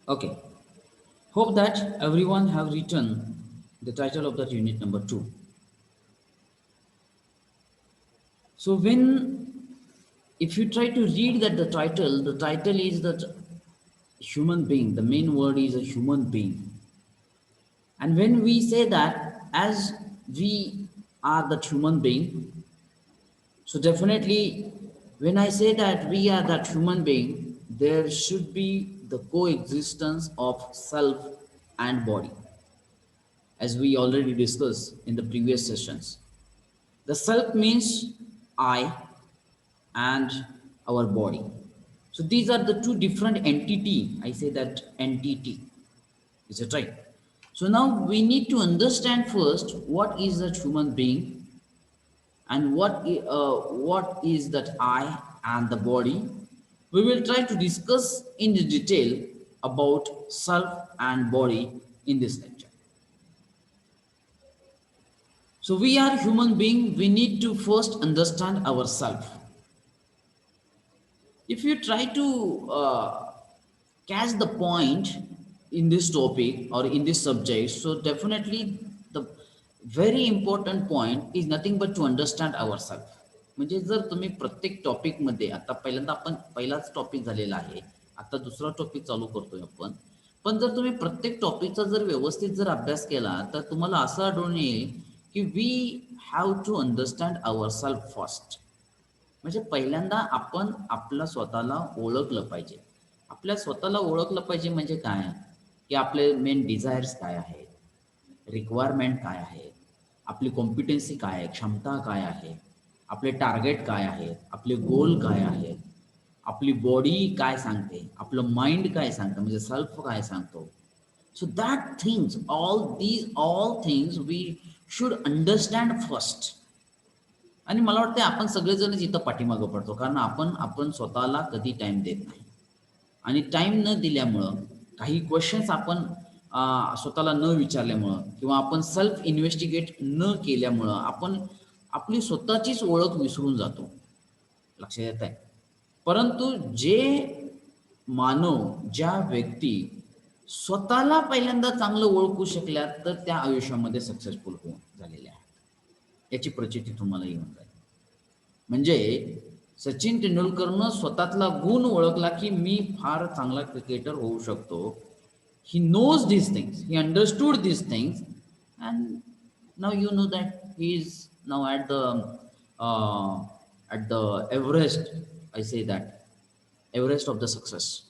Okay. Hope that everyone have written the title of that unit number 2. So when if you try to read that the title is that human being. The main word is a human being. And when we say that as we are that human being, so definitely when I say that we are that human being, there should be the coexistence of self and body, as we already discussed in the previous sessions. The self means I and our body. So these are the two different entity. I say that entity. Is it right? So now we need to understand first what is that human being and what is that I and the body. We will try to discuss in the detail about self and body in this lecture. So we are human being. We need to first understand ourselves. If you try to catch the point in this topic or in this subject, so definitely the very important point is nothing but to understand ourselves. म्हणजे जर तुम्ही प्रत्येक टॉपिकमध्ये आता पहिल्यांदा आपण पहिलाच topic झालेला आहे, आता दुसरा टॉपिक चालू करतोय आपण. पण जर तुम्ही प्रत्येक टॉपिकचा जर व्यवस्थित जर अभ्यास केला तर तुम्हाला असं आढळून येईल की we have to understand our self first. म्हणजे पहिल्यांदा आपण आपलं स्वतःला ओळखलं पाहिजे. आपल्या स्वतःला ओळखलं पाहिजे म्हणजे काय? की आपले मेन डिझायर्स काय आहेत? रिक्वायरमेंट काय आहेत? आपली कॉम्पिटन्सी काय आहे? क्षमता काय आहे? आपले टार्गेट काय आहेत? आपले गोल काय आहेत? आपली बॉडी काय सांगते? आपलं माइंड काय सांगतं? म्हणजे सेल्फ काय सांगतो? So that things, all things we should understand first. आणि मला वाटतं आपण सगळेजणच इथं पाठीमागं पडतो कारण आपण स्वतःला कधी टाइम देत नाही आणि टाइम न दिल्यामुळं काही क्वेश्चन्स आपण स्वतःला न विचारल्यामुळं किंवा आपण सेल्फ इन्व्हेस्टिगेट न केल्यामुळं आपण आपली स्वतःचीच ओळख विसरून जातो. लक्षात येत आहे. परंतु जे मानव ज्या व्यक्ती स्वतःला पहिल्यांदा चांगलं ओळखू शकल्या तर त्या आयुष्यामध्ये सक्सेसफुल होऊन झालेल्या आहेत. याची प्रचिती तुम्हाला येऊन जाईल. म्हणजे सचिन तेंडुलकरनं स्वतःतला गुण ओळखला की मी फार चांगला क्रिकेटर होऊ शकतो. He knows these things, he understood these things, and now you know that he is now uh, at the Everest. I say that Everest of the success.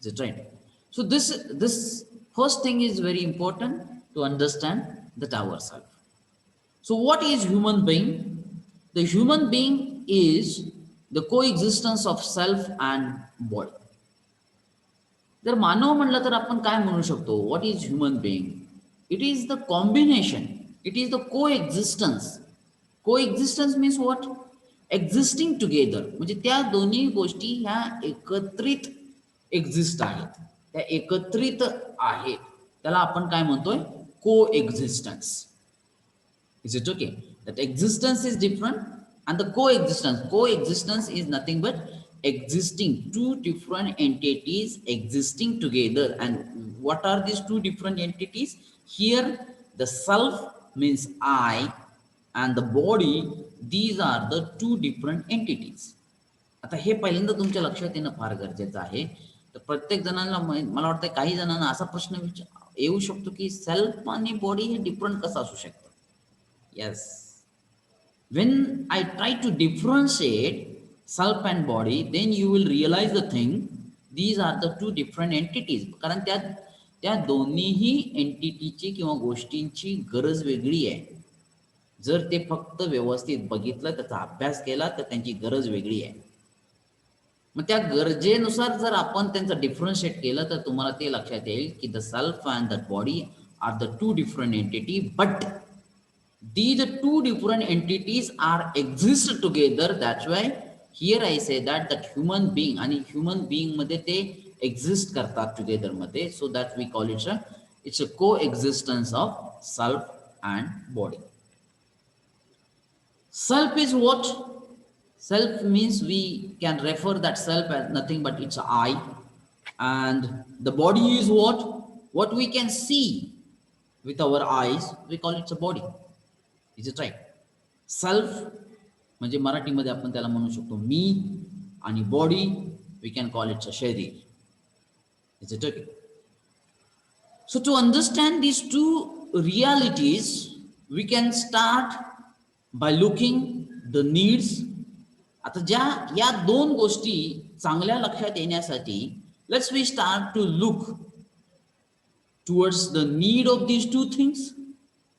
Is it right? So this first thing is very important to understand that ourselves. So, what is human being? The human being is the coexistence of self and body. जर मानव म्हणलं तर आपण काय म्हणू शकतो? What is human being? It is the combination. It is the coexistence. Coexistence means what? Existing together. म्हणजे त्या दोन्ही गोष्टी ह्या एकत्रित एक्झिस्ट आहेत. त्या एकत्रित आहेत. त्याला आपण काय म्हणतोय? कोएक्झिस्टन्स. Is it okay? That existence is different and the coexistence. Coexistence is nothing but existing, two different entities existing together. And what are these two different entities? Here, the self means I and the body, these are the two different entities. आता हे पहिल्यांदा तुमच्या लक्षात येणं फार गरजेचं आहे. तर प्रत्येक जणांना मला वाटतं काही जणांना असा प्रश्न येऊ शकतो की सेल्फ आणि बॉडी हे डिफरंट कसं असू शकतं. Yes. When I try to differentiate self and body, then you will realize the thing. These are the two different entities. कारण त्या दोन्हीही एंटिटीची किंवा गोष्टींची गरज वेगळी आहे. जर ते फक्त व्यवस्थित बघितलं, त्याचा अभ्यास केला तर त्यांची गरज वेगळी आहे. मग त्या गरजेनुसार जर आपण त्यांचं डिफरन्शिएट केलं तर तुम्हाला ते लक्षात येईल की the self and the body are the two different entity but these two different entities are exist together. That's why here I say that human being आणि human being मध्ये ते exist करतात together मध्ये. So that we call it's a coexistence of self and body. Self is what? Self means we can refer that self as nothing but it's I. And the body is what we can see with our eyes, we call it a body. Is it right? Self म्हणजे मराठीमध्ये आपण त्याला म्हणू शकतो मी, आणि body we can call its a sharir. Is it okay? So to understand these two realities, we can start by looking the needs. आता ज्या या दोन गोष्टी चांगल्या लक्षात येण्यासाठी let's we start to look towards the need of these two things,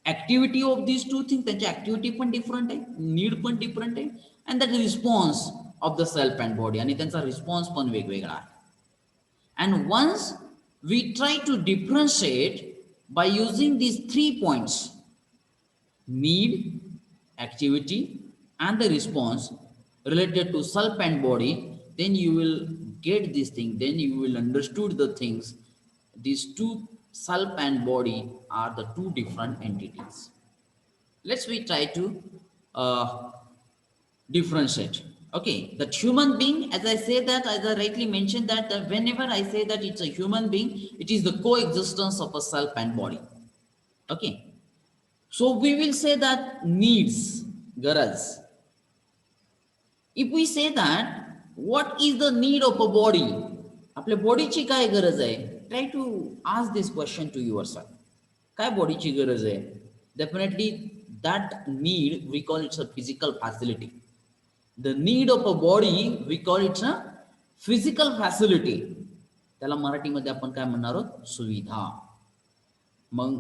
activity of these two things. त्यांची activity पण डिफरंट आहे, नीड पण डिफरंट आहे, and that response of the self and body, आणि त्यांचा रिस्पॉन्स पण वेगवेगळा आहे. And ones we try to differentiate by using these 3 points: need, activity, and the response related to self and body, then you will get this thing, then you will understood the things. These two, self and body, are the two different entities. Let's we try to uh, differentiate. Okay, that human being, as I say that, as I rightly mentioned that, whenever I say that it's a human being, it is the coexistence of a self and body. Okay, so we will say that needs, garaz. If we say that, what is the need of a body? आपल्या बॉडीची काय गरज आहे? Try to ask this question to yourself. काय बॉडीची गरज आहे? Definitely that need, we call it a physical facility. The need of a body, we call it a physical facility. त्याला मराठीमध्ये आपण काय म्हणणार आहोत? सुविधा. मग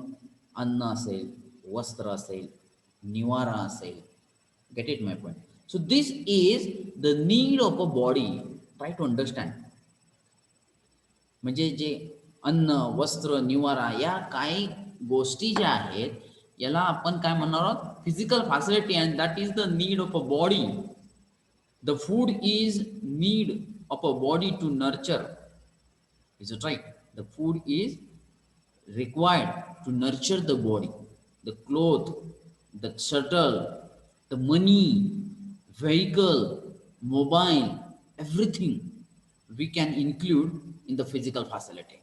अन्न असेल, वस्त्र असेल, निवारा असेल. Get it my point? So this is the need of a body. Try to understand. म्हणजे जे अन्न, वस्त्र, निवारा या काही गोष्टी ज्या आहेत याला आपण काय म्हणणार आहोत? Physical facility, and that is the need of a body. The food is need of a body to nurture. Is it right? The food is required to nurture the body. The cloth, the shuttle, the money, vehicle, mobile, everything we can include in the physical facility.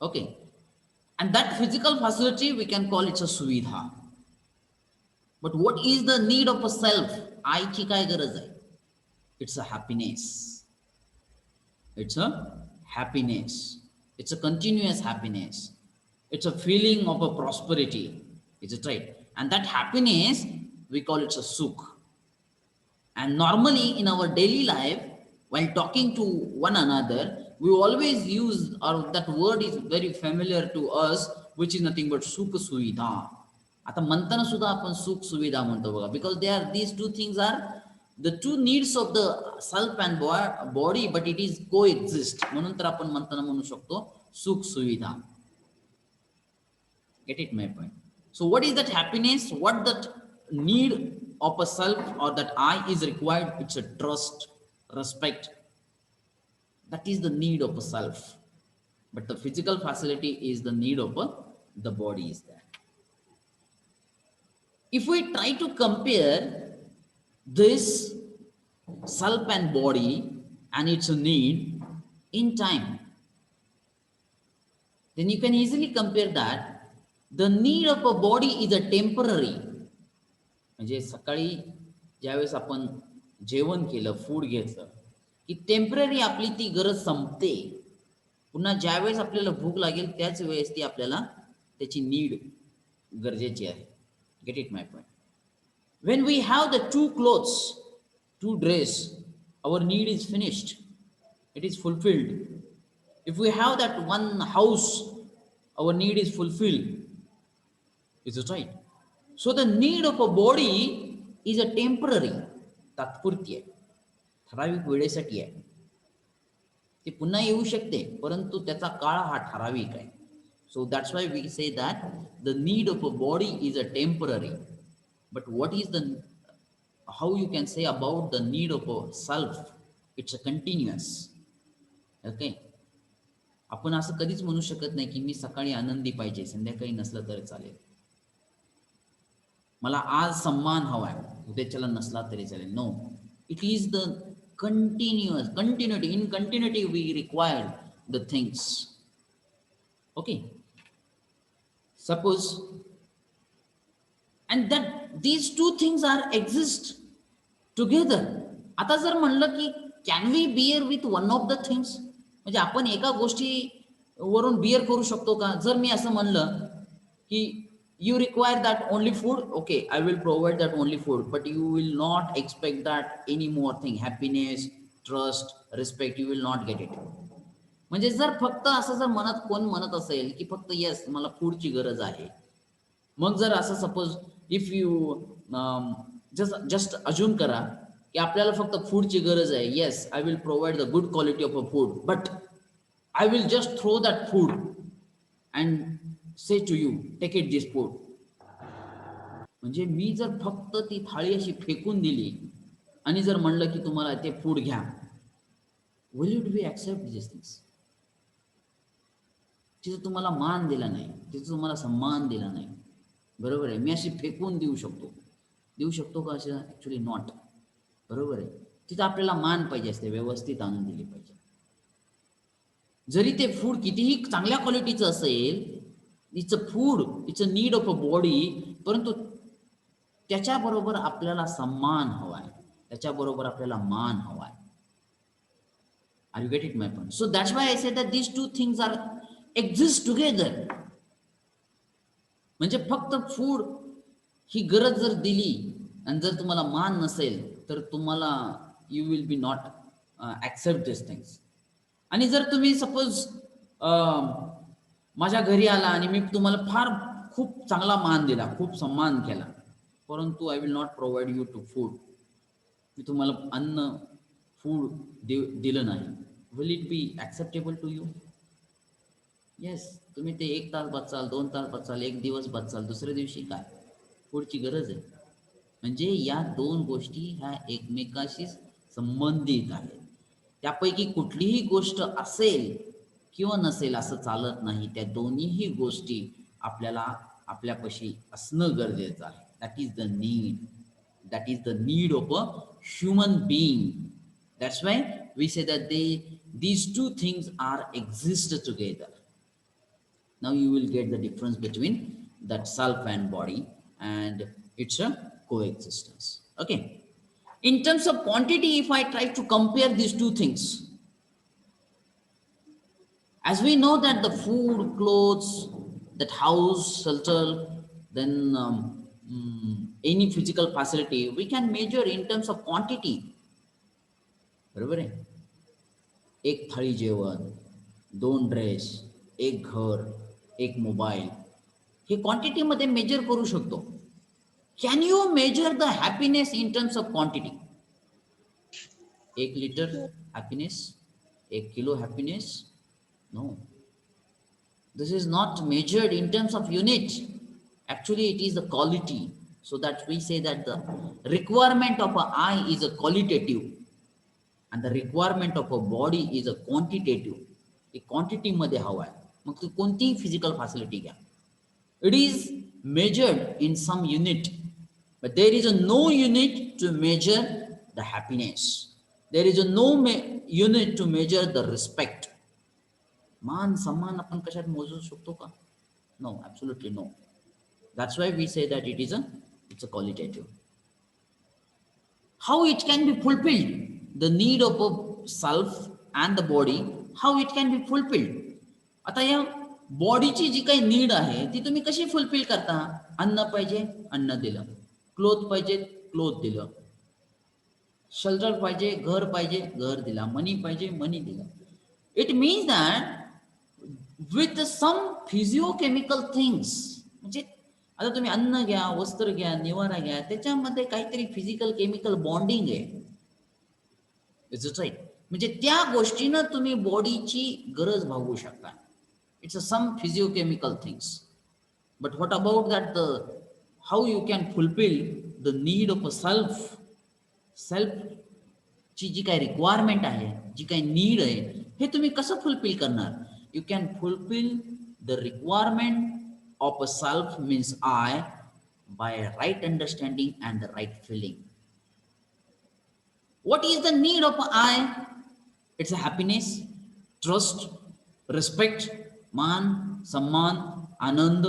Okay. And that physical facility we can call it a suvidha. But what is the need of a self? आईची काय गरज आहे? It's a happiness. It's a happiness. It's a continuous happiness. It's a feeling of a prosperity. Is it right? And that happiness, we call it a sukh. And normally in our daily life, while talking to one another, we always use, or that word is very familiar to us, which is nothing but sukh suvidha. आता म्हणताना सुद्धा आपण सुख सुविधा म्हणतो बघा, because they are, these two things are the two needs of the self and body, but it is coexist. म्हणून तर आपण म्हणताना म्हणू शकतो सुख सुविधा. Get it my point? So what is that happiness? What that need of a self or that I is required? It's a trust, respect. That is the need of a self. But the physical facility is the need of the body is there. If we try to compare this self and body and its need in time, then you can easily compare that the need of a body is a temporary. म्हणजे सकाळी ज्यावेळेस आपण जेवण केलं, food घेतलं की temporary आपली ती गरज संपते. पुन्हा ज्यावेळेस आपल्याला भूक लागेल त्याच वेळेस ती आपल्याला त्याची नीड गरजेची आहे. Get it my point? When we have the two clothes, two dress, our need is finished. It is fulfilled. If we have that one house, our need is fulfilled. Is it right? So the need of a body is a temporary, तात्पुरती आहे, ठराविक वेळेसाठी आहे. ती पुन्हा येऊ शकते, परंतु त्याचा काळ हा ठराविक आहे. So that's why we say that the need of a body is a temporary. But what is the, how you can say about the need of a self? It's a continuous. Okay. आपण असं कधीच म्हणू शकत नाही की मी सकाळी आनंदी पाहिजे, संध्याकाळी नसलं तरी चालेल. मला आज सम्मान हवाय, उद्याच्याला नसला तरी चालेल. No, it is the continuity. In continuity we require the things. Okay, suppose, and that these two things are exist together. आता जर म्हणलं की can we bear with one of the things, म्हणजे आपण एका गोष्टी वरून बिअर करू शकतो का? जर मी असं म्हणलं की you require that only food, okay, I will provide that only food, but you will not expect that any more thing, happiness, trust, respect, you will not get it. म्हणजे जर फक्त असं जर म्हणत कोण म्हणत असेल की फक्त येस मला फूडची गरज आहे, मग जर असं suppose if you just just assume करा की आपल्याला फक्त फूडची गरज आहे, yes I will provide the good quality of a food, but I will just throw that food and say to you take it this food. म्हणजे मी जर फक्त ती थाळी अशी फेकून दिली आणि जर म्हणलं की तुम्हाला ते फूड घ्या, will you be accept this things? तिथं तुम्हाला मान दिला नाही, तिथं तुम्हाला सन्मान दिला नाही, बरोबर आहे. मी अशी फेकून देऊ शकतो का? असं ॲक्च्युली नॉट, बरोबर आहे. तिथं आपल्याला मान पाहिजे असते, व्यवस्थित आणून दिली पाहिजे. जरी ते फूड कितीही चांगल्या क्वालिटीचं असेल, it's a food, it's a need of a body, परंतु त्याच्याबरोबर आपल्याला सन्मान हवा आहे, त्याच्याबरोबर आपल्याला मान हवा आहे. Are you get it my point? So that's why I say that these two things are exist together. म्हणजे फक्त फूड ही गरज जर दिली आणि जर तुम्हाला मान नसेल तर तुम्हाला you will B not accept this things. आणि जर तुम्ही सपोज माझ्या घरी आला आणि मी तुम्हाला फार खूप चांगला मान दिला, खूप सन्मान केला, परंतु I will not provide you to food, मी तुम्हाला अन्न फूड दिलं नाही, will it be acceptable to you? Yes. तुम्ही ते 1 तास बचाल, 2 तास बचाल, 1 दिवस बचाल, दुसऱ्या दिवशी काय फूडची गरज आहे. म्हणजे या दोन गोष्टी ह्या एकमेकाशी संबंधित आहेत. त्यापैकी कुठलीही गोष्ट असेल किंवा नसेल असं चालत नाही. त्या दोन्हीही गोष्टी आपल्याला आपल्यापाशी असणं गरजेचं आहे. That is the need. That is the need of a human being. That's why we say that these two things are exist together. Now you will get the difference between that self and body, and it's a coexistence. Okay. In terms of quantity, if I try to compare these two things, as we know that the food, clothes, that house, shelter, then any physical facility, we can measure in terms of quantity. बरोबर आहे. एक थाळी जेवण, 2 dress, एक घर, एक mobile, हे क्वांटिटीमध्ये measure करू शकतो. Can you measure the happiness in terms of quantity? 1 litre happiness, 1 kilo happiness? No. This is not measured in terms of unit. Actually, it is the quality. So that we say that the requirement of an eye is a qualitative, and the requirement of a body is a quantitative. एक quantity मध्ये हवा आहे. मग तू कोणतीही physical facility घ्या, it is measured in some unit, but there is a no unit to measure the happiness. There is a no unit to measure the respect. मान सन्मान आपण कशात मोजू शकतो का? No, absolutely no. That's why we say that it's a qualitative. How it can be fulfilled, the need of a self and the body, how it can be fulfilled. आता या बॉडीची जी काही नीड आहे ती तुम्ही कशी फुलफिल करता? अन्न पाहिजे, अन्न दिलं. क्लोथ पाहिजे, क्लोथ दिलं. शेल्टर पाहिजे, घर पाहिजे, घर दिला. मनी पाहिजे, मनी दिलं. It means that with some physiochemical things, म्हणजे आता तुम्ही अन्न घ्या, वस्त्र घ्या, निवारा घ्या, त्याच्यामध्ये काहीतरी फिजिकल केमिकल बॉन्डिंग आहे. It's it right? म्हणजे त्या गोष्टीनं तुम्ही बॉडीची गरज भागवू शकता. It's a some physiochemical things. But what about that the how you can fulfil the need of a self? सेल्फची जी काही रिक्वायरमेंट आहे, जी काही नीड आहे, हे तुम्ही कसं फुलफिल करणार? You can fulfil the requirement of a self means I by right understanding and the right feeling. What is the need of I? It's a happiness, trust, respect, मान, सम्मान, आनंद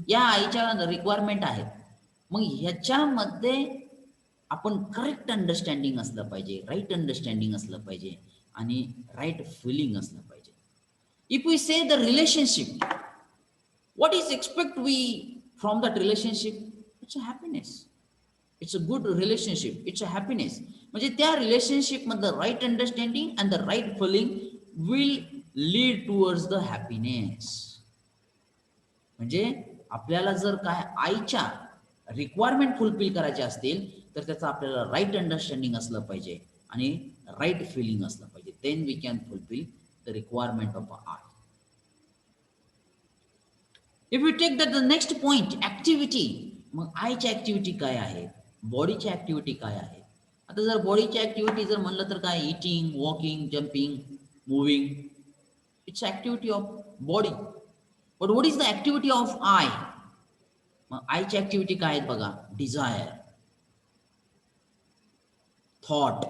या आईच्या रिक्वायरमेंट आहेत. मग ह्याच्यामध्ये आपण करेक्ट अंडरस्टँडिंग असलं पाहिजे, right understanding असलं पाहिजे आणि राईट फिलिंग असलं पाहिजे. इफ वी से the relationship, what is expect we from that relationship? It's a happiness, it's a good relationship, it's a happiness. म्हणजे त्या रिलेशनशिप मधलं right understanding and the right feeling will lead towards the happiness. म्हणजे आपल्याला जर काय आईच्या requirement fulfil करायच्या असतील तर त्याचं आपल्याला राईट अंडरस्टँडिंग असलं पाहिजे आणि राईट फिलिंग असलं पाहिजे. Then we can fulfil the requirement of a I. If you take that the next point activity, मग आयची ऍक्टिव्हिटी काय आहे, बॉडीची ऍक्टिव्हिटी काय आहे. आता जर बॉडीची ऍक्टिव्हिटी जर म्हणलं तर काय, eating, walking, jumping, moving, it's activity of body. But what is the activity of I? मग आयची ऍक्टिव्हिटी काय आहेत बघा, desire, thought,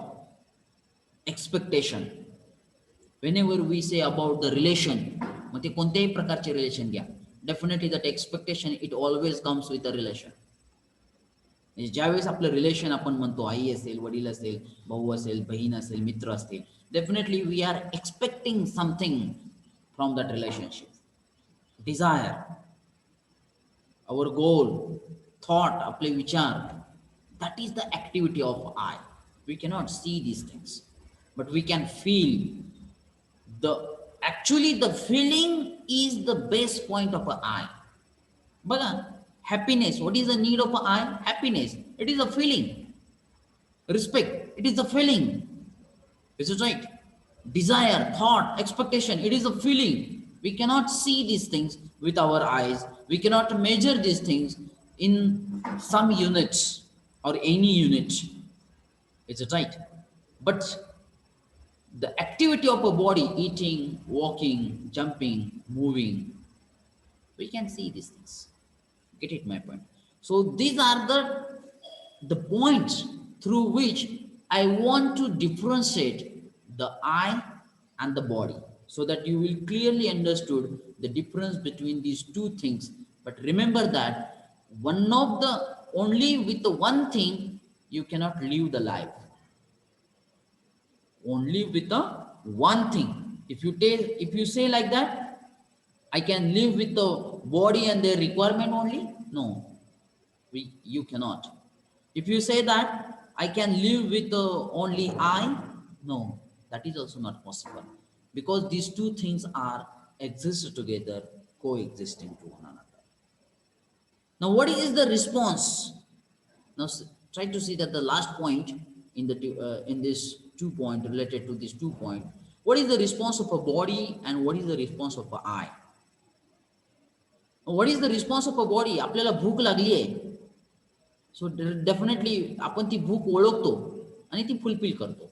expectation. whenever we say about the relation, मग ते कोणत्याही प्रकारचे रिलेशन घ्या, definitely that expectation it always comes with a relation. म्हणजे ज्यावेळेस आपलं रिलेशन आपण म्हणतो, आई असेल, वडील असेल, भाऊ असेल, बहीण असेल, मित्र असतील, definitely we are expecting something from that relationship. Desire, our goal, thought, आपले विचार, that is the activity of I. We cannot see these things, but we can feel the, actually the feeling is the base point of a I. बघा, happiness, what is the need of a I? Happiness, it is a feeling. Respect, it is a feeling. Is it right? Desire, thought, expectation, it is a feeling. We cannot see these things with our eyes, we cannot measure these things in some units or any unit. Is it right? But the activity of a body, eating, walking, jumping, moving, we can see these things. Get it my point? So these are the points through which I want to differentiate the eye and the body, so that you will clearly understood the difference between these two things. But remember that one of the, only with the one thing you cannot live the life. Only with the one thing. If you say like that, I can live with the body and their requirement only, no, you cannot. If you say that I can live with the only I, no, that is also not possible, because these two things are exist together, coexisting to one another. Now what is the response? Now try to see that the last point in the in this 2 point, related to this 2 point, what is the response of a body and what is the response of a eye? What is the response of a body? आपल्याला भूक लागली आहे, so definitely आपण ती भूक ओळखतो आणि ती फुलफिल करतो.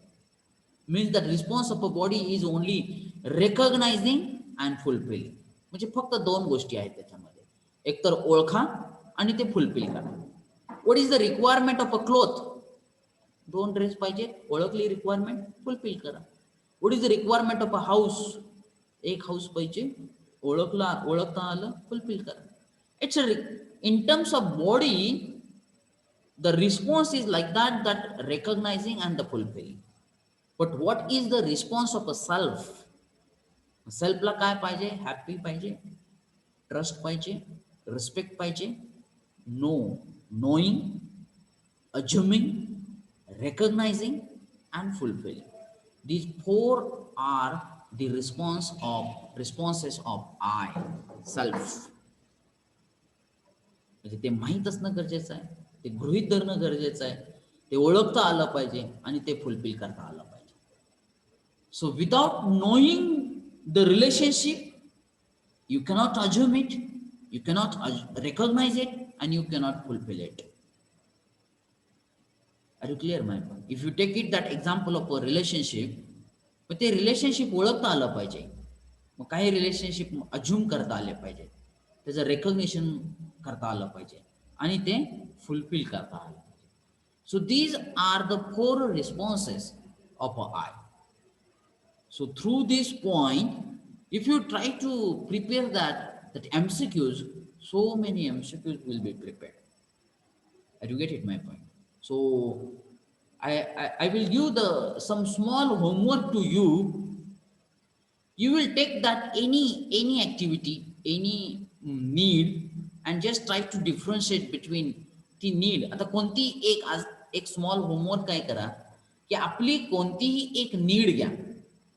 Means that response of a body is only recognising and fulfilling. म्हणजे फक्त दोन गोष्टी आहेत त्याच्यामध्ये, एक तर ओळखा आणि ते फुलफिल करा. What is the requirement of a cloth? दोन ड्रेस पाहिजे, ओळखली रिक्वायरमेंट, फुलफिल करा. What is the requirement of a house? एक हाऊस पाहिजे, ओळखता आलं, फुलफिल करा. It's in terms of body, the response is like that recognizing and the fulfilling. But what is the response of a self? Self ला काय पाहिजे? Happy पाहिजे, trust पाहिजे, respect पाहिजे, no, knowing, assuming, recognizing and fulfilling. These four are the responses of I, self. म्हणजे ते माहीत असणं गरजेचं आहे, ते गृहीत धरणं गरजेचं आहे, ते ओळखता आलं पाहिजे आणि ते फुलफिल करता आलं पाहिजे. So without knowing the relationship you cannot assume it, you cannot recognise it and you cannot fulfil it. Are you clear my point? If you take it that example of a relationship, मग ते relationship ओळखता आलं पाहिजे, मग काही relationship assume करता आले पाहिजे, त्याचं रेकग्निशन करता आलं पाहिजे आणि ते फुलफिल करता आलं पाहिजे. So these are the 4 responses of a I. So through this point If you try to prepare that MCQs, so many MCQs will be prepared. You get it, my point. So I will give the some small homework to you. You will take that any activity, any need, and just try to differentiate between ती need. आता कोणती एक आज एक small homework काय करा, की आपली कोणतीही एक नीड घ्या.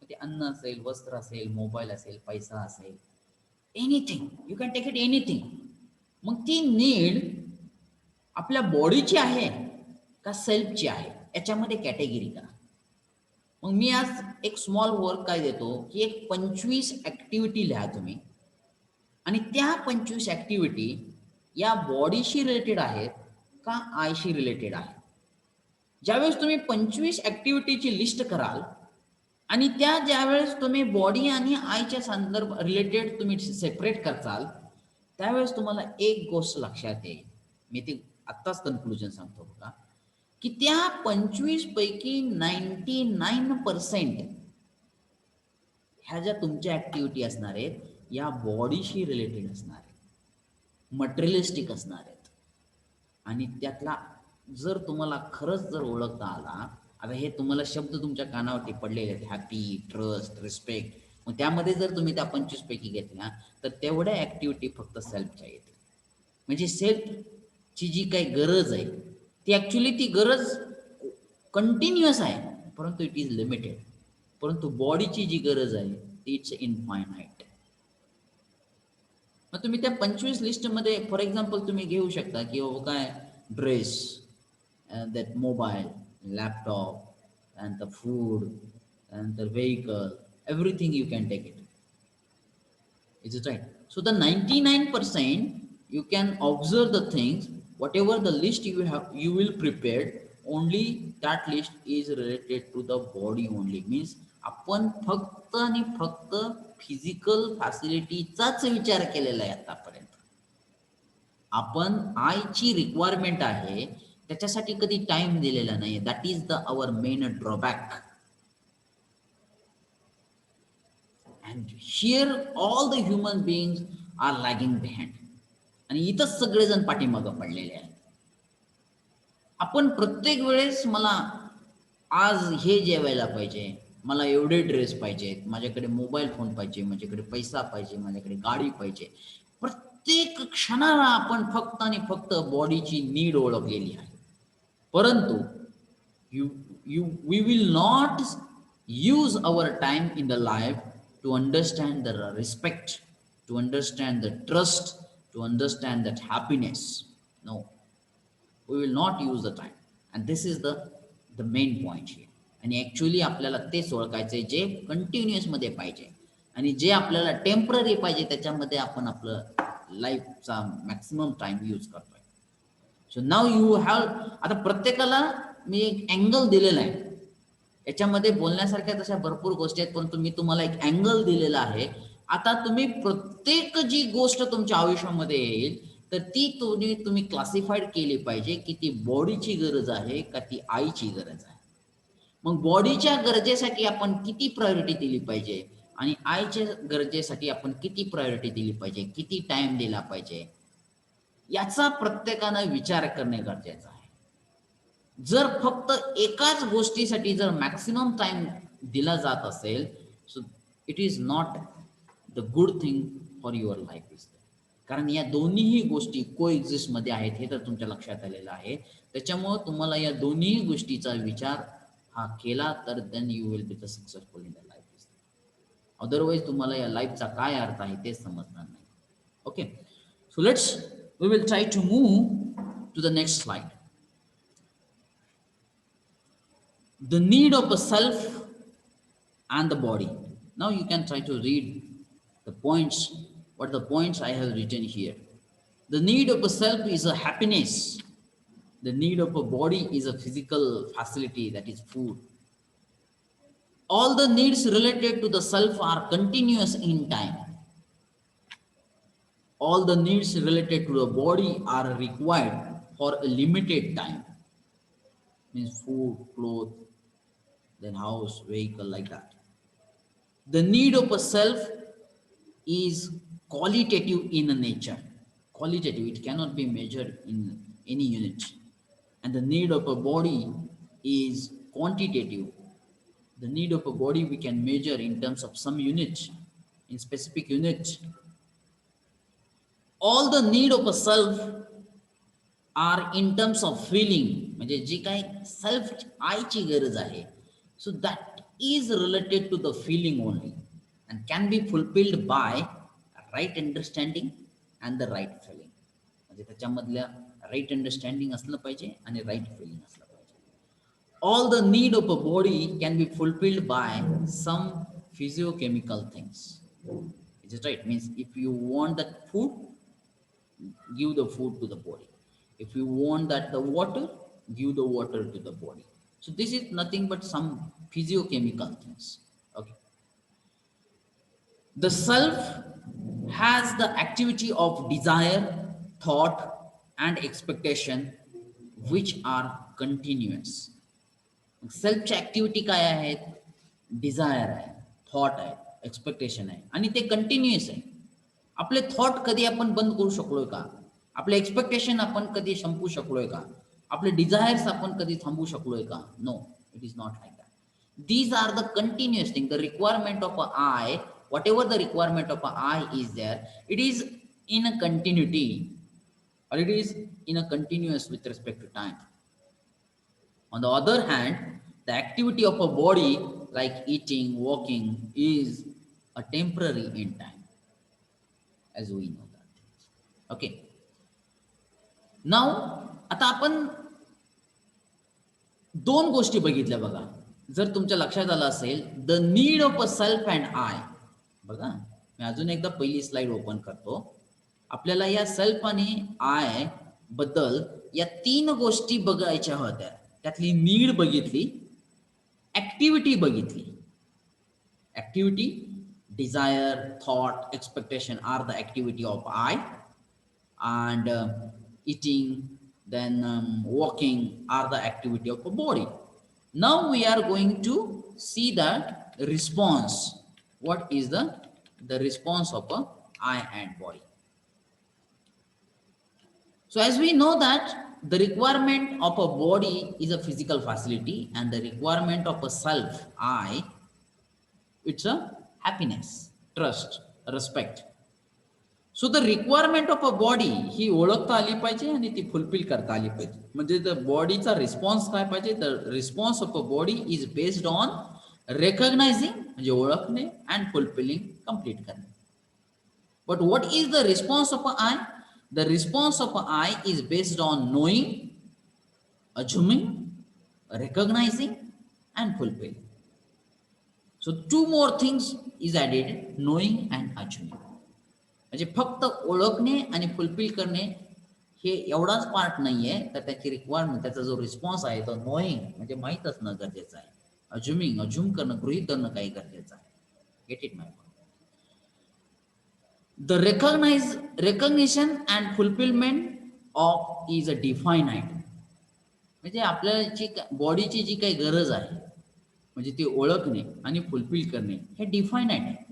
ते अन्न असेल, वस्त्र असेल, मोबाईल असेल, पैसा असेल, anything you can take it anything. मग ती नीड आपल्या बॉडीची आहे का सेल्फची आहे, याच्यामध्ये कॅटेगरी करा. मग मी आज एक स्मॉल वर्क काय देतो, की एक 25 ऍक्टिव्हिटी लिहा तुम्ही, आणि त्या 25 ऍक्टिव्हिटी या बॉडीशी रिलेटेड आहेत का आयशी रिलेटेड आहे. ज्यावेळेस तुम्ही 25 ऍक्टिव्हिटीची लिस्ट कराल आणि त्या ज्यावेळेस तुम्ही बॉडी आणि आयच्या संदर्भ रिलेटेड तुम्ही सेपरेट करचाल, त्यावेळेस तुम्हाला एक गोष्ट लक्षात येईल. मी ती आत्ताच कन्क्लुजन सांगतो बघा, की त्या 25 पैकी 99% ह्या ज्या तुमच्या ऍक्टिव्हिटी असणार आहेत या बॉडीशी रिलेटेड असणार आहेत, मटेरियलिस्टिक असणार आहेत. आणि त्यातला जर तुम्हाला खरंच जर ओळखता आला, आता हे तुम्हाला शब्द तुमच्या कानावरती पडलेले आहेत, हॅपी, ट्रस्ट, रिस्पेक्ट, मग त्यामध्ये जर तुम्ही त्या 25 पैकी घेतल्या तर तेवढ्या ऍक्टिव्हिटी फक्त सेल्फच्या येतील. म्हणजे सेल्फची जी काही गरज आहे ती ऍक्च्युली ती गरज कंटिन्युअस आहे, परंतु इट इज लिमिटेड. परंतु बॉडीची जी गरज आहे ती इट्स इनफायनाईट. मग तुम्ही त्या 25 लिस्टमध्ये फॉर एक्झाम्पल तुम्ही घेऊ शकता की बाबा काय dress, that mobile, laptop, and the food, and the vehicle, everything you can take it. Is it right? So the 99% you can observe the things, whatever the list you have, you will prepare. Only that list is related to the body only. Means आपण फक्त आणि फक्त physical फॅसिलिटीचाच विचार केलेला आहे आतापर्यंत. आपण आयची रिक्वायरमेंट आहे त्याच्यासाठी कधी टाइम दिलेला नाही. That is the our main drawback. And here all the human beings are lagging behind. आणि इथंच सगळेजण पाठीमागं पडलेले आहेत. आपण प्रत्येक वेळेस मला आज हे जेवायला पाहिजे, मला एवढे ड्रेस पाहिजेत, माझ्याकडे मोबाईल फोन पाहिजे, माझ्याकडे पैसा पाहिजे, माझ्याकडे गाडी पाहिजे. प्रत्येक क्षणाला आपण फक्त आणि फक्त बॉडीची नीड ओळखलेली आहे. परंतु we will not use our time in the life to understand the respect, to understand the trust, to understand that happiness. No, we will not use the time, and this is the main point here. आणि actually आपल्याला तेच ओळखायचंय जे continuous मध्ये पाहिजे आणि जे आपल्याला temporary पाहिजे त्याच्यामध्ये आपण आपलं लाईफचा मॅक्सिमम टाइम यूज करतोय. सो नाव यू हॅव, आता प्रत्येकाला मी एक अँगल दिलेला आहे. याच्यामध्ये बोलण्यासारख्या तशा भरपूर गोष्टी आहेत, परंतु मी तुम्हाला एक अँगल दिलेला आहे. आता तुम्ही प्रत्येक जी गोष्ट तुमच्या आयुष्यामध्ये येईल तर ती तुम्ही क्लासिफाईड केली पाहिजे की ती बॉडीची गरज आहे का ती आईची गरज आहे. मग बॉडीच्या गरजेसाठी आपण किती प्रायोरिटी दिली पाहिजे आणि आईच्या गरजेसाठी आपण किती प्रायोरिटी दिली पाहिजे, किती टाइम दिला पाहिजे, याचा प्रत्येकानं विचार करणे गरजेचं आहे. जर फक्त एकाच गोष्टीसाठी जर मॅक्सिमम टाइम दिला जात असेल, so it is not the good thing for your life. Is कारण या दोन्हीही गोष्टी को एक्झिस्ट मध्ये आहेत हे तर तुमच्या लक्षात आलेलं आहे. त्याच्यामुळं तुम्हाला या दोन्ही गोष्टीचा विचार हा केला तर then you will be the successful in the life. Otherwise तुम्हाला या लाईफचा काय अर्थ आहे ते समजणार नाही. Okay, so let's we will try to move to the next slide. The need of a self and the body. Now you can try to read the points, what the points I have written here. The need of a self is a happiness. The need of a body is a physical facility, that is food. All the needs related to the self are continuous in time. All the needs related to the body are required for a limited time. Means food, clothes, then house, vehicle, like that. The need of a self is qualitative in nature. Qualitative, it cannot be measured in any unit. And the need of a body is quantitative. The need of a body we can measure in terms of some unit, in specific unit. All the need of a self are in terms of feeling, म्हणजे जी काय self आयची गरज आहे, so that is related to the feeling only and can be fulfilled by right understanding and the right feeling. म्हणजे त्याच्यामधल्या right understanding असलं पाहिजे आणि right filling असलं पाहिजे. All the need of a body can be fulfilled by some physiochemical things. Is it right? Means if you want that food, give the food to the body. If you want that the water, give the water to the body. So this is nothing but some physiochemical things. Okay. The self has the activity of desire, thought, and expectation, which are continuous. सेल्फची activity काय आहेत? Desire आहे, thought आहे, expectation आहे, आणि ते continuous आहे. आपले थॉट कधी आपण बंद करू शकलोय का? आपले एक्सपेक्टेशन आपण कधी संपू शकलोय का? आपले डिझायर्स आपण कधी थांबवू शकलोय का? No, it is not like that. These are the continuous thing. The requirement of a I, whatever the requirement of a I is there, it is in a continuity, or it is in a continuous with respect to time. On the other hand, the activity of a body like eating, walking is a temporary in time, as we know that. Okay. Now, आता आपण दोन गोष्टी बघितल्या बघा. जर तुमच्या लक्षात आलं असेल, the need of a self and I. बघा, मी अजून एकदा पहिली स्लाइड ओपन करतो. आपल्याला या सेल्फ आणि आय बद्दल या तीन गोष्टी बघायच्या होत्या. त्यातली नीड बघितली, ऍक्टिव्हिटी बघितली. Activity, desire, thought, expectation are the activity of I, and eating, then walking are the activity of the body. Now we are going to see that response. What is the response of a eye and body? So as we know that the requirement of a body is a physical facility, and the requirement of a self, I, it's a happiness, trust, respect. So the requirement of a body ही ओळखता आली पाहिजे आणि ती fulfil करता आली पाहिजे. म्हणजे द बॉडीचा रिस्पॉन्स काय पाहिजे? The response of a body is based on recognizing, म्हणजे ओळखणे, अँड फुलफिलिंग, कंप्लीट करणे. But what is the response of a I? The response of a I is based on knowing, assuming, recognizing, and fulfilling. So two more things is added, knowing and assuming. म्हणजे फक्त ओळखणे आणि fulfil करणे हे एवढाच part नाहीये, तर त्याची requirement, त्याचा जो रिस्पॉन्स आहे तो नोईंग म्हणजे माहीत असणं गरजेचं आहे. अज्युमिंग, अज्युम करणं, गृहीत धरणं काही गरजेचं आहे. Gate it my point? The recognition and fulfilment of is a definite. म्हणजे आपल्याची बॉडीची जी काही गरज आहे, म्हणजे ती ओळखणे आणि फुलफिल करणे, हे डिफायनाइट आहे.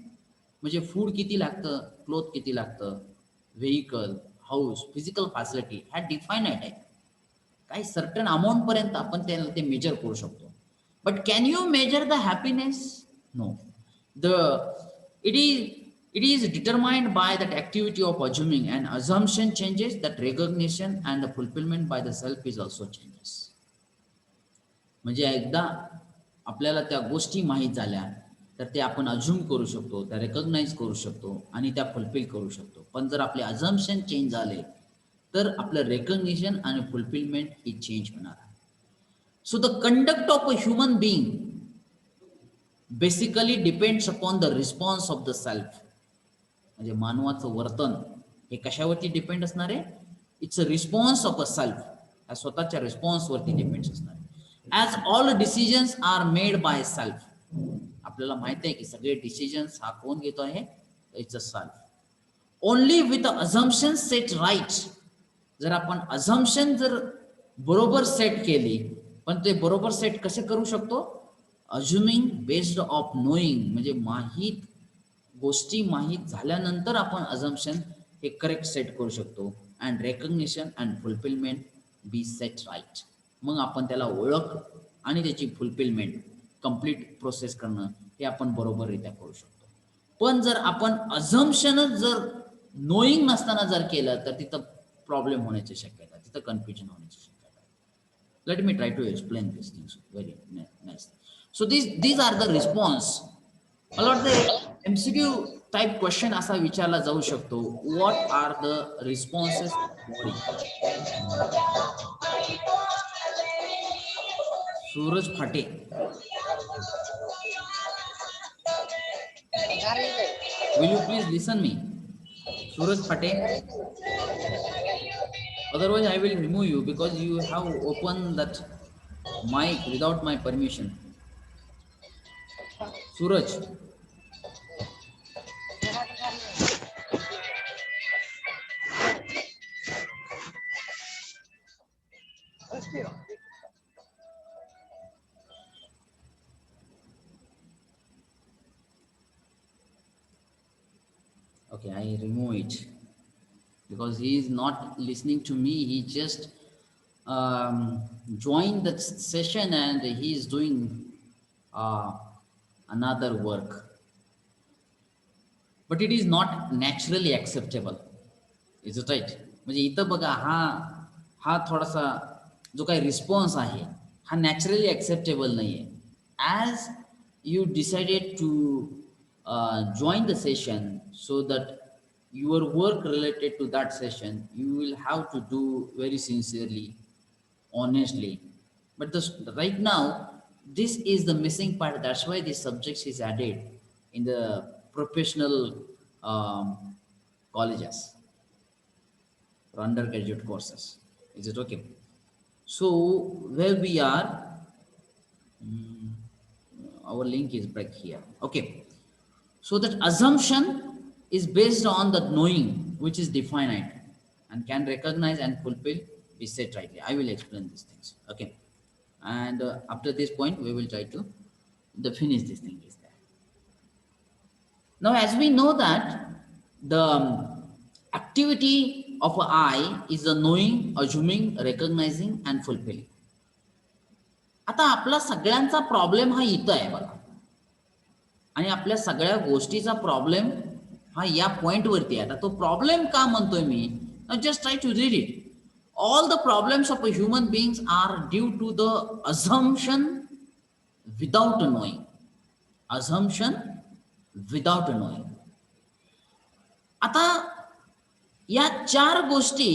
म्हणजे फूड किती लागतं, क्लोथ किती लागतं, व्हेकल, हाऊस, फिजिकल फॅसिलिटी, ह्या डिफायनाइट आहे. काही सर्टन अमाऊंट पर्यंत आपण त्याला ते मेजर करू शकतो. But can you measure the happiness? No. It is determined by that activity of assuming, and assumption changes, that recognition and the fulfilment by the self is also changes. म्हणजे एकदा आपल्याला त्या गोष्टी माहीत झाल्या तर ते आपण अज्युम करू शकतो, त्या रेकग्नाइज करू शकतो आणि त्या फुलफिल करू शकतो. पण जर आपले अझम्पशन चेंज झाले तर आपलं रेकग्निशन आणि फुलफिलमेंट ही चेंज होणार आहे. So the conduct of a human being basically depends upon the response of the self. म्हणजे मानवाचं वर्तन हे कशावरती डिपेंड असणार आहे? It's a response of a self. या स्वतःच्या रिस्पॉन्सवरती डिपेंड्स असणार आहे. As all decisions are made by self. आपल्याला माहित आहे की सगळे डिसिजन्स हा कोण घेतो आहे? It's a self. Only with assumption set right. जर आपण अझम्पशन जर बरोबर सेट केली, पण ते बरोबर सेट कसे करू शकतो? अज्युमिंग बेस्ड ऑफ नोईंग, म्हणजे माहीत गोष्टी माहीत झाल्यानंतर आपण अझम्पशन हे करेक्ट सेट करू शकतो. And recognition and fulfilment be set right. मग आपण त्याला ओळख आणि त्याची फुलफिलमेंट कंप्लीट प्रोसेस करणं हे आपण बरोबररित्या करू शकतो. पण जर आपण अझम्पशनच जर नोईंग नसताना जर केलं तर तिथं प्रॉब्लेम होण्याची शक्यता, तिथं कन्फ्युजन होण्याची शक्यता. Let me try to explain this things very nice. So these are the response. मला वाटतं MCQ टाईप क्वेश्चन असा विचारला जाऊ शकतो, what are the responses body. Suraj Phate, will you please listen me? Suraj Phate, otherwise I will remove you because you have opened that mic without my permission. Suraj, okay, I remove it because he is not listening to me. He just joined the session and he is doing uh, another work. But it is not naturally acceptable. Is it right? म्हणजे इथं बघा हा हा थोडासा जो काही response आहे हा नॅचरली ॲक्सेप्टेबल नाही आहे. As you decided to join the session so that your work related to that session you will have to do very sincerely, honestly. But right now this is the missing part. That's why this subject is added in the professional um, colleges or undergraduate courses. Is it okay? So where we are, our link is back here. Okay. So that assumption is based on the knowing which is definite and can recognize and fulfill is said rightly. I will explain these things. Okay. And after this point, we will try to finish this thing is there. Now, as we know that the activity of I is the knowing, assuming, recognizing and fulfilling. आता आपला सगळ्यांचा problem हा इथं आहे बघा. आणि आपल्या सगळ्या गोष्टीचा प्रॉब्लेम हा या पॉइंटवरती आहे. आता तो प्रॉब्लेम का म्हणतोय मी, just try to read it. All the problems of a human beings are due to the assumption without knowing. Assumption without knowing. आता या 4 गोष्टी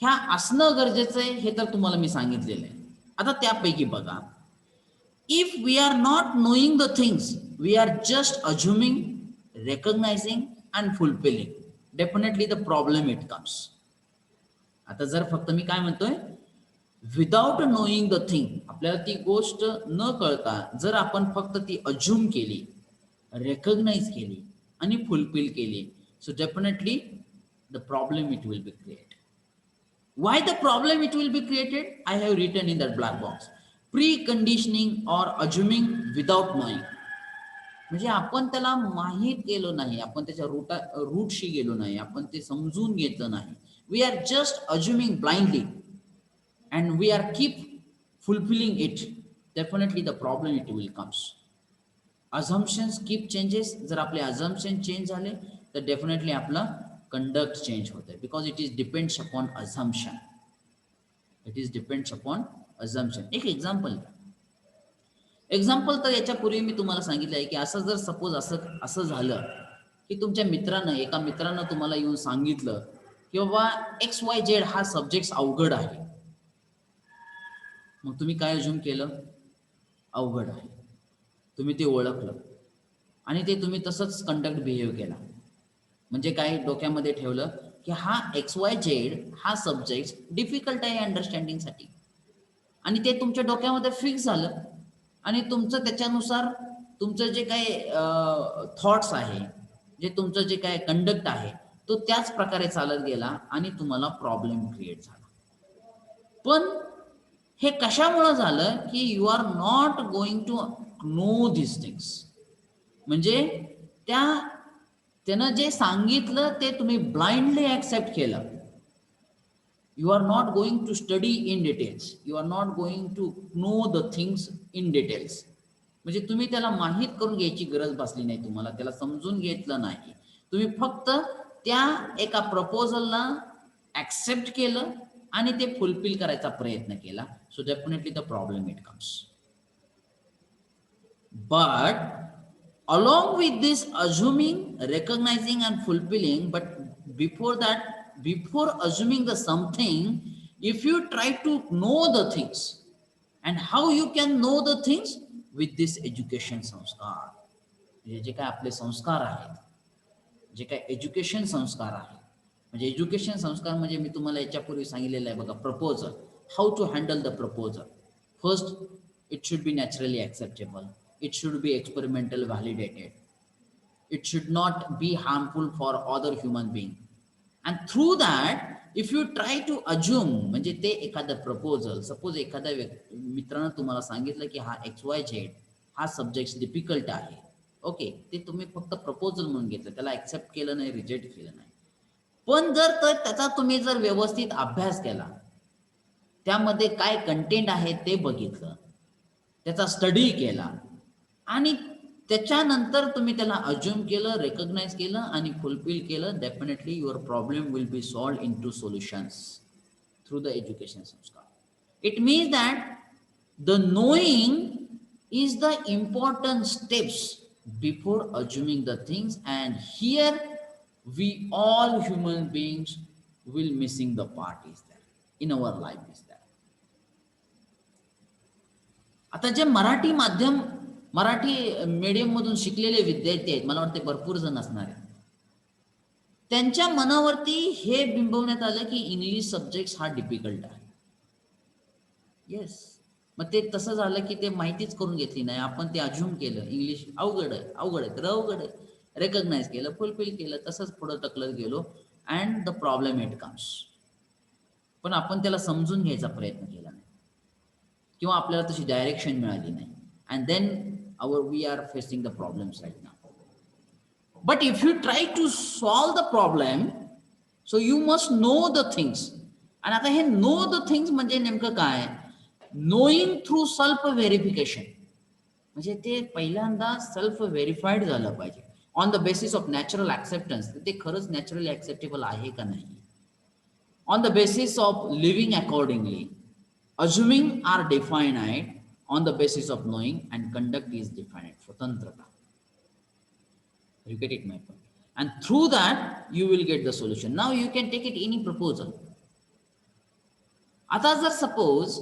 ह्या असणं गरजेचं आहे हे तर तुम्हाला मी सांगितलेलं आहे. आता त्यापैकी बघा, if we are not knowing the things, we are just assuming, recognizing and fulfilling, definitely the problem it comes. आता जर फक्त मी काय म्हणतोय, विदाउट नोईंग द थिंग, आपल्याला ती गोष्ट न कळता जर आपण फक्त ती अज्युम केली, रेकग्नाइज केली आणि फुलफिल केली, सो definitely the problem it will be create. Why the problem it will be created? I have written in that black box. Preconditioning or assuming without knowing. म्हणजे आपण त्याला माहीत गेलो नाही, आपण त्याच्या रूटशी गेलो नाही, आपण ते समजून घेतलं नाही. We are just assuming blindly and we are keep fulfilling it. Definitely the problem it will comes. Assumptions keep changes. जर आपले assumption change झाले तर definitely आपला conduct change होते, because it is depends upon assumption. It is depends upon assumption. एक example तर याच्यापूर्वी मी तुम्हाला सांगितलं आहे की असं जर सपोज असं झालं की तुमच्या एका मित्रानं तुम्हाला येऊन सांगितलं की बाबा XYZ हा सब्जेक्ट अवघड आहे. मग तुम्ही काय अज्युम केलं? अवघड आहे. तुम्ही ते ओळखलं आणि ते तुम्ही तसंच कंडक्ट बिहेव केला. म्हणजे काय डोक्यामध्ये ठेवलं की हा XYZ हा सब्जेक्ट डिफिकल्ट आहे अंडरस्टँडिंगसाठी, आणि ते तुमच्या डोक्यामध्ये फिक्स झालं आणि तुमचं त्याच्यानुसार तुमचं जे काही थॉट्स आहे, जे तुमचं जे काय कंडक्ट आहे तो त्याच प्रकारे चालत गेला आणि तुम्हाला प्रॉब्लेम क्रिएट झाला. पण हे कशामुळे झालं की you are not going to know this things. म्हणजे त्या त्यानं जे सांगितलं ते तुम्ही ब्लाइंडली ऍक्सेप्ट केलं. You are not going to study in details. You are not going to know the things in details. म्हणजे तुम्ही त्याला माहीत करून घ्यायची गरज भासली नाही तुम्हाला, त्याला समजून घेतलं नाही. तुम्ही फक्त त्या एका प्रपोजलला ऍक्सेप्ट केलं आणि ते फुलफिल करायचा प्रयत्न केला. सो definitely the problem it comes. But along with this assuming, recognizing and fulfilling, but before that, before assuming the something, if you try to know the things, and how you can know the things with this education संस्कार, जे काय आपले संस्कार आहेत, जे काय education संस्कार आहे, म्हणजे education संस्कार म्हणजे मी तुम्हाला याच्यापूर्वी सांगितलेलं आहे बघा. Proposal, how to handle the proposal. First, it should be naturally acceptable. It should be experimental validated. It should not be harmful for other human being. And through that, if you try to assume, म्हणजे ते एखादं proposal, suppose एखाद्या मित्रानं तुम्हाला सांगितलं की हा XYZ हा subject difficult आहे, ओके, ते तुम्ही फक्त प्रपोजल म्हणून घेतलं, त्याला ऍक्सेप्ट केलं नाही, रिजेक्ट केलं नाही. पण जर तर त्याचा तुम्ही जर व्यवस्थित अभ्यास केला, त्यामध्ये काय कंटेंट आहे ते बघितलं, त्याचा स्टडी केला आणि त्याच्यानंतर तुम्ही त्याला अज्युम केलं, रेकग्नाइज केलं आणि फुलफिल केलं, definitely your problem will be solve in to solutions through the education sanskar. It means that the knowing is the important steps before assuming the things, and here we all human beings will missing the part is there in our life is there. आता जे मराठी माध्यम, Marathi medium मधून शिकलेले विद्यार्थी आहेत, मला वाटते भरपूर जण असणार आहेत, त्यांच्या मनावरती हे बिंबवण्यात आलं की इंग्लिश सब्जेक्ट हा डिफिकल्ट आहे. येस, मग ते तसं झालं की ते माहितीच करून घेतली नाही, आपण ते अज्युम केलं इंग्लिश अवघड आहे, अवघड आहे तर अवघड आहे, रेकग्नाइज केलं, फुलफिल केलं, तसंच पुढं टकलत गेलो and the problem it comes. पण आपण त्याला समजून घ्यायचा प्रयत्न केला नाही किंवा आपल्याला तशी डायरेक्शन मिळाली नाही, and then we are facing the problems right now. But if you try to solve the problem, so you must know the things. आणि आता हे नो द थिंग्स म्हणजे नेमकं काय? नोईंग थ्रू सेल्फ व्हेरिफिकेशन, म्हणजे ते पहिल्यांदा सेल्फ व्हेरीफाईड झालं पाहिजे on the basis of natural acceptance. ते खरंच नॅचरली ऍक्सेप्टेबल आहे का नाही. On the basis of living accordingly, assuming are defined on the basis of knowing, and conduct is defined, swatantrata. Repeat it, my point. And through that you will get the solution. Now you can take it any proposal. आता जर suppose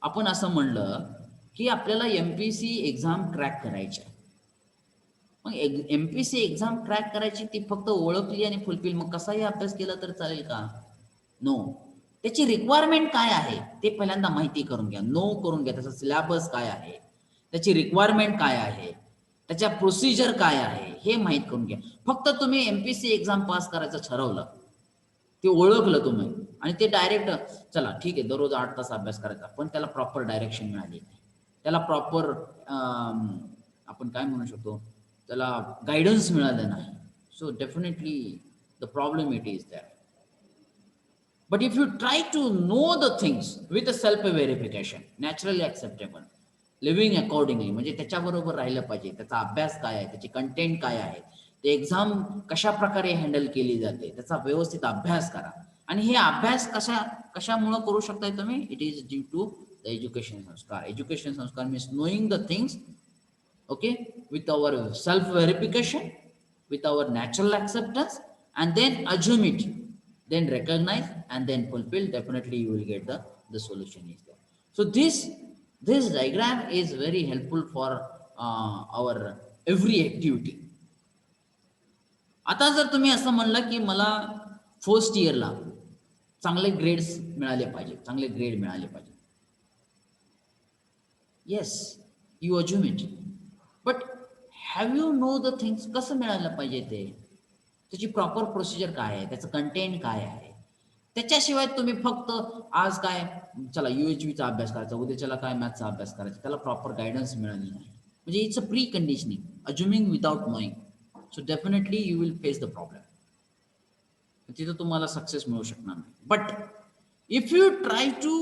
आपण असं म्हणलं की आपल्याला MPSC exam crack करायची आहे, मग MPSC exam crack करायची, ती फक्त ओळखली आणि फुलफिल, मग कसाही अभ्यास केला तर चालेल का? नो. त्याची रिक्वायरमेंट काय आहे ते पहिल्यांदा माहिती करून घ्या, नो करून घ्या. त्याचा सिलेबस काय आहे, त्याची रिक्वायरमेंट काय आहे, त्याच्या प्रोसिजर काय आहे हे माहीत करून घ्या. फक्त तुम्ही MPSC एक्झाम पास करायचं ठरवलं, ते ओळखलं तुम्ही आणि ते डायरेक्ट चला ठीक आहे दररोज 8 तास अभ्यास करायचा, पण त्याला प्रॉपर डायरेक्शन मिळाली नाही, त्याला प्रॉपर आपण काय म्हणू शकतो, त्याला गायडन्स मिळालं नाही. So definitely the problem it is that. But if you try to know the things with a self verification, naturally acceptable, living accordingly, म्हणजे त्याच्याबरोबर राहिलं पाहिजे, त्याचा अभ्यास काय आहे, त्याची कंटेंट काय आहे, ते एक्झाम कशा प्रकारे हँडल केली जाते, त्याचा व्यवस्थित अभ्यास करा. आणि हे अभ्यास कशामुळे करू शकताय तुम्ही? It is due to the education sanskar. Education sanskar means knowing the things, okay, with our self verification, with our natural acceptance, and then assume it, then recognize and then fulfill. Definitely you will get the solution is there. So this diagram is very helpful for our every activity. आता जर तुम्ही असं म्हणलं की मला first इयरला चांगले grades मिळाले पाहिजे, चांगले ग्रेड मिळाले पाहिजे, yes you assume it, but have you know the things, कसं मिळालं पाहिजे ते, त्याची प्रॉपर प्रोसिजर काय आहे, त्याचं कंटेंट काय आहे. त्याच्याशिवाय तुम्ही फक्त आज काय चला UHVचा अभ्यास करायचा, उद्याच्याला काय मॅथचा अभ्यास करायचा, त्याला प्रॉपर गायडन्स मिळाली नाही, म्हणजे it's a pre conditioning, assuming without knowing. so definitely you will face the problem. तिथं तुम्हाला सक्सेस मिळू शकणार नाही. But if you try to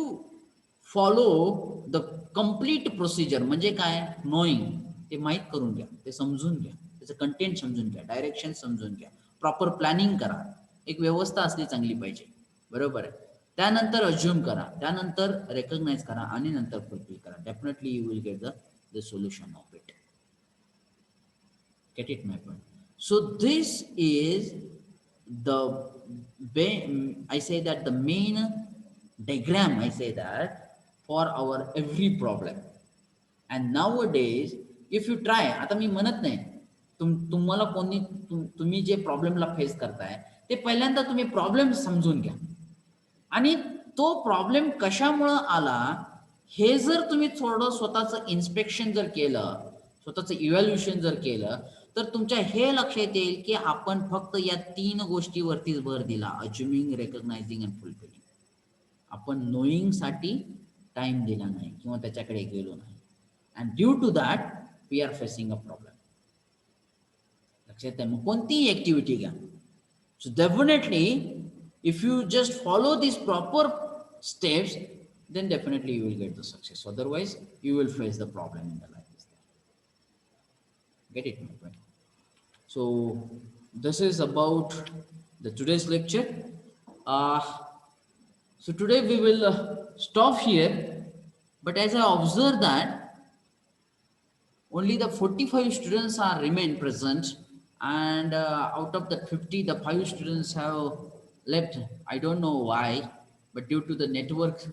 follow the complete procedure, म्हणजे काय, नोईंग, ते माहीत करून घ्या, ते समजून घ्या, त्याचं कंटेंट समजून घ्या, डायरेक्शन समजून घ्या, प्रॉपर प्लॅनिंग करा, एक व्यवस्था असली चांगली पाहिजे, बरोबर आहे. त्यानंतर अज्युम करा, त्यानंतर रेकग्नाइज करा आणि नंतर फुलफिल करा. Definitely you will get the solution of it. Get it, my point? So this is the I say that the main diagram, I say that, for our every problem. And nowadays if you try, आता मी म्हणत नाही तुम्हाला कोणी तुम्ही जे प्रॉब्लेमला face करताय ते पहिल्यांदा तुम्ही प्रॉब्लेम समजून घ्या आणि तो प्रॉब्लेम कशामुळं आला हे जर तुम्ही थोडं स्वतःचं इन्स्पेक्शन जर केलं, स्वतःचं इव्हॅल्युएशन जर केलं, तर तुमच्या हे लक्षात येईल की आपण फक्त या 3 गोष्टीवरतीच भर दिला, अज्युमिंग, रेकग्नायझिंग अँड फुलफिलिंग. आपण नोईंगसाठी टाइम दिला नाही किंवा त्याच्याकडे गेलो नाही. And due to that we are facing a problem. लक्षात आहे? मग कोणतीही ऍक्टिव्हिटी घ्या, so definitely if you just follow these proper steps, then definitely you will get the success. Otherwise you will face the problem in the life. Get it, my friend? So this is about the today's lecture. So today we will stop here, but as I observe that only the 45 students are remain present, and out of the 50 the 5 students have left. I don't know why, but due to the network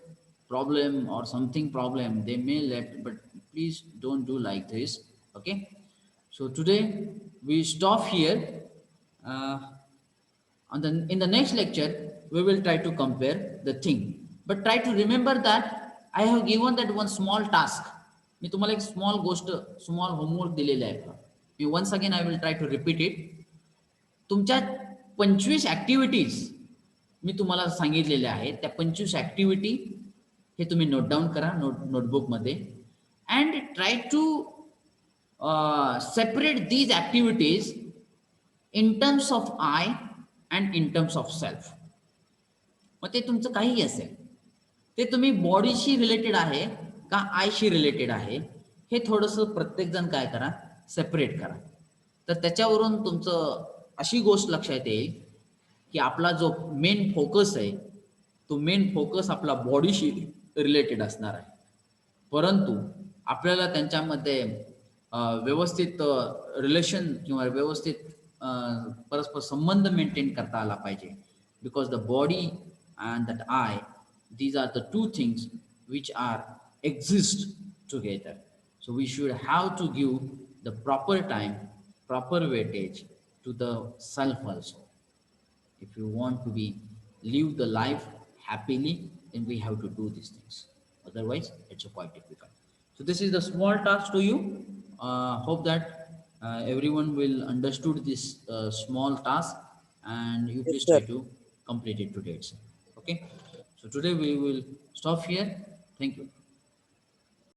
problem or something problem they may left, but please don't do like this, okay? So today we stop here. uh, in the next lecture we will try to compare the thing, but try to remember that I have given that one small task. मी तुम्हाला एक small गोष्ट, small homework दिलेला आहे. मी once again I will try to repeat it. तुमच्या 25 activities मी तुम्हाला सांगितलेल्या आहेत. त्या 25 ऍक्टिव्हिटी हे तुम्ही नोट डाऊन करा नोटबुकमध्ये, and try to separate these activities in terms of I and in terms of self. मग ते तुमचं काहीही असेल, ते तुम्ही बॉडीशी रिलेटेड आहे का आयशी रिलेटेड आहे, हे थोडंसं प्रत्येकजण काय करा, सेपरेट करा. तर त्याच्यावरून तुमचं अशी गोष्ट लक्षात येईल की आपला जो मेन फोकस आहे तो मेन फोकस आपला बॉडीशी रिलेटेड असणार आहे, परंतु आपल्याला त्यांच्यामध्ये व्यवस्थित रिलेशन किंवा व्यवस्थित परस्पर संबंध मेंटेन करता आला पाहिजे. Because the body and that I, these are the two things which are exist together. So we should have to give the proper time, proper weightage to the self also. If you want to be live the life happily, then we have to do these things. Otherwise it's quite difficult. So this is the small task to you. Hope that everyone will understood this small task, and you Yes, please sir. try to complete it today itself. Okay, so today we will stop here. Thank you.